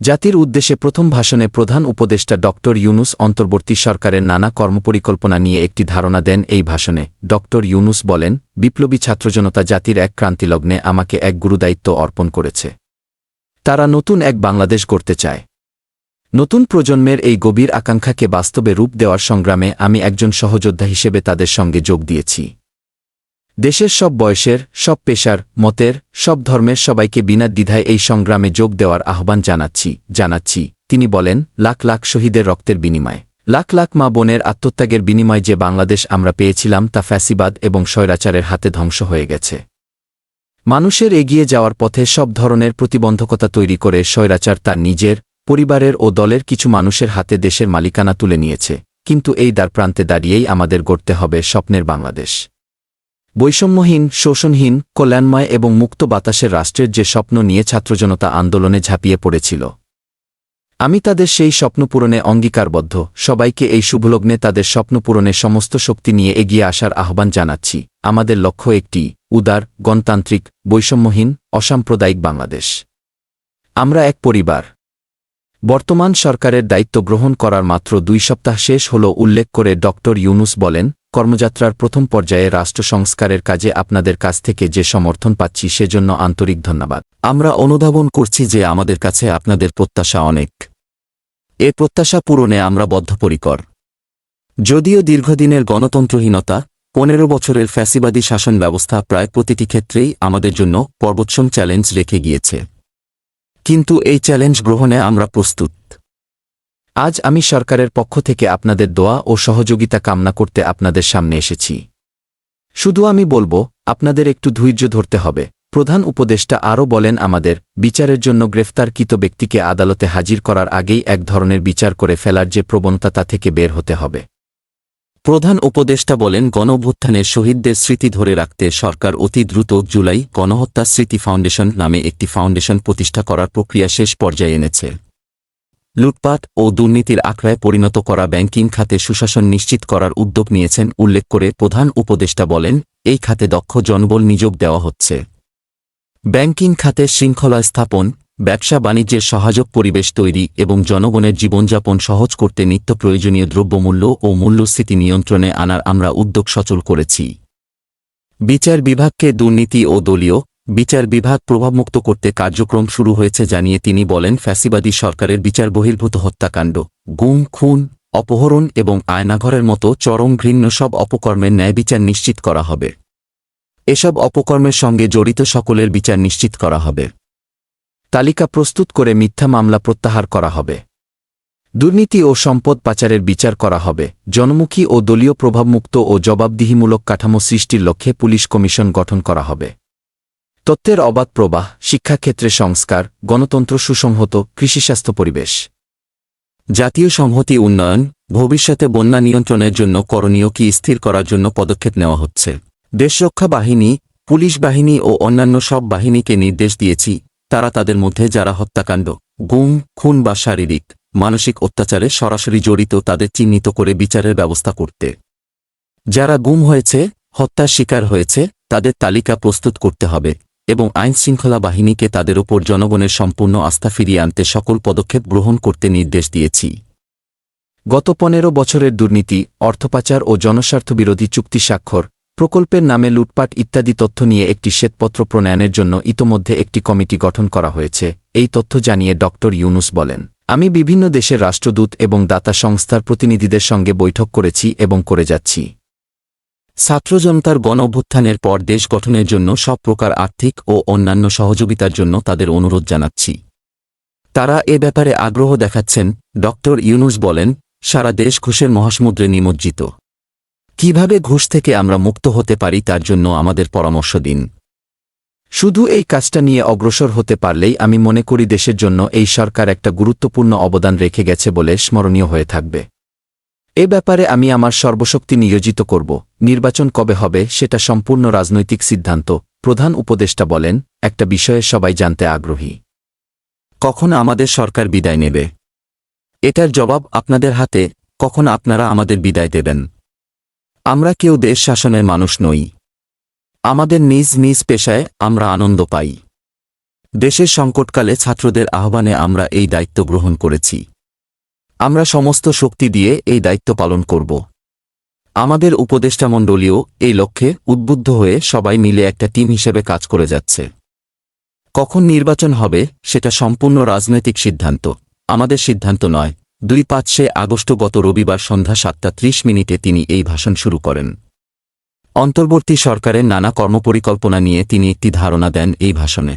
জাতির উদ্দেশ্যে প্রথম ভাষণে প্রধান উপদেষ্টা ড ইউনূস অন্তর্বর্তী সরকারের নানা কর্মপরিকল্পনা নিয়ে একটি ধারণা দেন। এই ভাষণে ড ইউনূস বলেন, বিপ্লবী ছাত্রজনতা জাতির এক ক্রান্তিলগ্নে আমাকে এক গুরুদায়িত্ব অর্পণ করেছে। তারা নতুন এক বাংলাদেশ গড়তে চায়। নতুন প্রজন্মের এই গভীর আকাঙ্ক্ষাকে বাস্তবে রূপ দেওয়ার সংগ্রামে আমি একজন সহযোদ্ধা হিসেবে তাদের সঙ্গে যোগ দিয়েছি। দেশের সব বয়সের, সব পেশার, মতের, সব ধর্মের সবাইকে বিনা দ্বিধায় এই সংগ্রামে যোগ দেওয়ার আহ্বান জানাচ্ছি। তিনি বলেন, লাখ লাখ শহীদের রক্তের বিনিময়ে, লাখ লাখ মা বোনের আত্মত্যাগের বিনিময়ে যে বাংলাদেশ আমরা পেয়েছিলাম তা ফ্যাসিবাদ এবং স্বৈরাচারের হাতে ধ্বংস হয়ে গেছে। মানুষের এগিয়ে যাওয়ার পথে সব ধরনের প্রতিবন্ধকতা তৈরি করে স্বৈরাচার তার নিজের, পরিবারের ও দলের কিছু মানুষের হাতে দেশের মালিকানা তুলে নিয়েছে। কিন্তু এই দ্বারপ্রান্তে দাঁড়িয়েই আমাদের গড়তে হবে স্বপ্নের বাংলাদেশ। বৈষম্যহীন, শোষণহীন, কল্যাণময় এবং মুক্ত বাতাসের রাষ্ট্রের যে স্বপ্ন নিয়ে ছাত্রজনতা আন্দোলনে ঝাঁপিয়ে পড়েছিল, আমি তাদের সেই স্বপ্ন পূরণে অঙ্গীকারবদ্ধ। সবাইকে এই শুভলগ্নে তাদের স্বপ্ন পূরণে সমস্ত শক্তি নিয়ে এগিয়ে আসার আহ্বান জানাচ্ছি। আমাদের লক্ষ্য একটি উদার, গণতান্ত্রিক, বৈষম্যহীন, অসাম্প্রদায়িক বাংলাদেশ। আমরা এক পরিবার। বর্তমান সরকারের দায়িত্ব গ্রহণ করার মাত্র 2 সপ্তাহ শেষ হল উল্লেখ করে ড ইউনূস বলেন, কর্মযাত্রার প্রথম পর্যায়ে রাষ্ট্র সংস্কারের কাজে আপনাদের কাছ থেকে যে সমর্থন পাচ্ছি সেজন্য আন্তরিক ধন্যবাদ। আমরা অনুধাবন করছি যে আমাদের কাছে আপনাদের প্রত্যাশা অনেক। এ প্রত্যাশা পূরণে আমরা বদ্ধপরিকর। যদিও দীর্ঘদিনের গণতন্ত্রহীনতা, 15 বছরের ফ্যাসিবাদী শাসন ব্যবস্থা প্রায় প্রতিটি ক্ষেত্রেই আমাদের জন্য পর্বতসম চ্যালেঞ্জ রেখে গিয়েছে, কিন্তু এই চ্যালেঞ্জ গ্রহণে আমরা প্রস্তুত। আজ আমি সরকারের পক্ষ থেকে আপনাদের দোয়া ও সহযোগিতা কামনা করতে আপনাদের সামনে এসেছি। শুধু আমি বলবো, আপনাদের একটু ধৈর্য ধরতে হবে। প্রধান উপদেষ্টা আরও বলেন, আমাদের বিচারের জন্য গ্রেফতারকৃত ব্যক্তিকে আদালতে হাজির করার আগেই এক ধরনের বিচার করে ফেলার যে প্রবণতা তা থেকে বের হতে হবে। প্রধান উপদেষ্টা বলেন, গণঅভ্যুত্থানের শহীদদের স্মৃতি ধরে রাখতে সরকার অতি দ্রুত জুলাই গণহত্যা স্মৃতি ফাউন্ডেশন নামে একটি ফাউন্ডেশন প্রতিষ্ঠা করার প্রক্রিয়া শেষ পর্যায়ে এনেছে। লুটপাট ও দুর্নীতির আখড়ায় পরিণত করা ব্যাংকিং খাতে সুশাসন নিশ্চিত করার উদ্যোগ নিয়েছেন উল্লেখ করে প্রধান উপদেষ্টা বলেন, এই খাতে দক্ষ জনবল নিয়োগ দেওয়া হচ্ছে। ব্যাংকিং খাতে শৃঙ্খলা স্থাপন, ব্যবসা বাণিজ্যের সহায়ক পরিবেশ তৈরি এবং জনগণের জীবনযাপন সহজ করতে নিত্য প্রয়োজনীয় দ্রব্যমূল্য ও মূল্যস্ফীতি নিয়ন্ত্রণে আনার আমরা উদ্যোগ সচল করেছি। বিচার বিভাগকে দুর্নীতি ও দলীয় বিচার বিভাগ প্রভাবমুক্ত করতে কার্যক্রম শুরু হয়েছে জানিয়ে তিনি বলেন, ফ্যাসিবাদী সরকারের বিচার বহির্ভূত হত্যাকাণ্ড, গুম, খুন, অপহরণ এবং আয়নাঘরের মতো চরম ঘৃণ্য সব অপকর্মের ন্যায় বিচার নিশ্চিত করা হবে। এসব অপকর্মের সঙ্গে জড়িত সকলের বিচার নিশ্চিত করা হবে। তালিকা প্রস্তুত করে মিথ্যা মামলা প্রত্যাহার করা হবে। দুর্নীতি ও সম্পদ পাচারের বিচার করা হবে। জনমুখী ও দলীয় প্রভাবমুক্ত ও জবাবদিহিমূলক কাঠামো সৃষ্টির লক্ষ্যে পুলিশ কমিশন গঠন করা হবে। তথ্যের অবাধ প্রবাহ, শিক্ষাক্ষেত্রে সংস্কার, গণতন্ত্র সুসংহত, কৃষিস্বাস্থ্য পরিবেশ, জাতীয় সংহতি উন্নয়ন, ভবিষ্যতে বন্যা নিয়ন্ত্রণের জন্য করণীয় কি স্থির করার জন্য পদক্ষেপ নেওয়া হচ্ছে। দেশরক্ষা বাহিনী, পুলিশ বাহিনী ও অন্যান্য সব বাহিনীকে নির্দেশ দিয়েছি, তারা তাদের মধ্যে যারা হত্যাকাণ্ড, গুম, খুন বা শারীরিক, মানসিক অত্যাচারে সরাসরি জড়িত তাদের চিহ্নিত করে বিচারের ব্যবস্থা করতে। যারা গুম হয়েছে, হত্যার শিকার হয়েছে, তাদের তালিকা প্রস্তুত করতে হবে এবং আইনশৃঙ্খলা বাহিনীকে তাদের ওপর জনগণের সম্পূর্ণ আস্থা ফিরিয়ে আনতে সকল পদক্ষেপ গ্রহণ করতে নির্দেশ দিয়েছি। গত 15 বছরের দুর্নীতি, অর্থপাচার ও জনস্বার্থবিরোধী চুক্তি স্বাক্ষর, প্রকল্পের নামে লুটপাট ইত্যাদি তথ্য নিয়ে একটি শ্বেতপত্র প্রণয়নের জন্য ইতোমধ্যে একটি কমিটি গঠন করা হয়েছে। এই তথ্য জানিয়ে ড ইউনূস বলেন, আমি বিভিন্ন দেশের রাষ্ট্রদূত এবং দাতা সংস্থার প্রতিনিধিদের সঙ্গে বৈঠক করেছি এবং করে যাচ্ছি। ছাত্রজনতার গণঅভ্যুত্থানের পর দেশ গঠনের জন্য সব প্রকার আর্থিক ও অন্যান্য সহযোগিতার জন্য তাদের অনুরোধ জানাচ্ছি। তারা এ ব্যাপারে আগ্রহ দেখাচ্ছেন। ড ইউনূস বলেন, সারা দেশ ঘুষের মহাসমুদ্রে নিমজ্জিত। কিভাবে ঘুষ থেকে আমরা মুক্ত হতে পারি তার জন্য আমাদের পরামর্শ দিন। শুধু এই কাজটা নিয়ে অগ্রসর হতে পারলেই আমি মনে করি দেশের জন্য এই সরকার একটা গুরুত্বপূর্ণ অবদান রেখে গেছে বলে স্মরণীয় হয়ে থাকবে। এ ব্যাপারে আমি আমার সর্বশক্তি নিয়োজিত করব। নির্বাচন কবে হবে সেটা সম্পূর্ণ রাজনৈতিক সিদ্ধান্ত। প্রধান উপদেষ্টা বলেন, একটা বিষয়ে সবাই জানতে আগ্রহী, কখন আমাদের সরকার বিদায় নেবে। এটার জবাব আপনাদের হাতে। কখন আপনারা আমাদের বিদায় দেবেন? আমরা কেউ দেশ শাসনের মানুষ নই। আমাদের নিজ নিজ পেশায় আমরা আনন্দ পাই। দেশের সংকটকালে ছাত্রদের আহ্বানে আমরা এই দায়িত্ব গ্রহণ করেছি। আমরা সমস্ত শক্তি দিয়ে এই দায়িত্ব পালন করব। আমাদের উপদেষ্টামণ্ডলীও এই লক্ষ্যে উদ্বুদ্ধ হয়ে সবাই মিলে একটা টিম হিসেবে কাজ করে যাচ্ছে। কখন নির্বাচন হবে সেটা সম্পূর্ণ রাজনৈতিক সিদ্ধান্ত, আমাদের সিদ্ধান্ত নয়। ২-৫ আগস্ট গত রবিবার সন্ধ্যা ৭:৩০ তিনি এই ভাষণ শুরু করেন। অন্তর্বর্তী সরকারের নানা কর্মপরিকল্পনা নিয়ে তিনি একটি ধারণা দেন এই ভাষণে।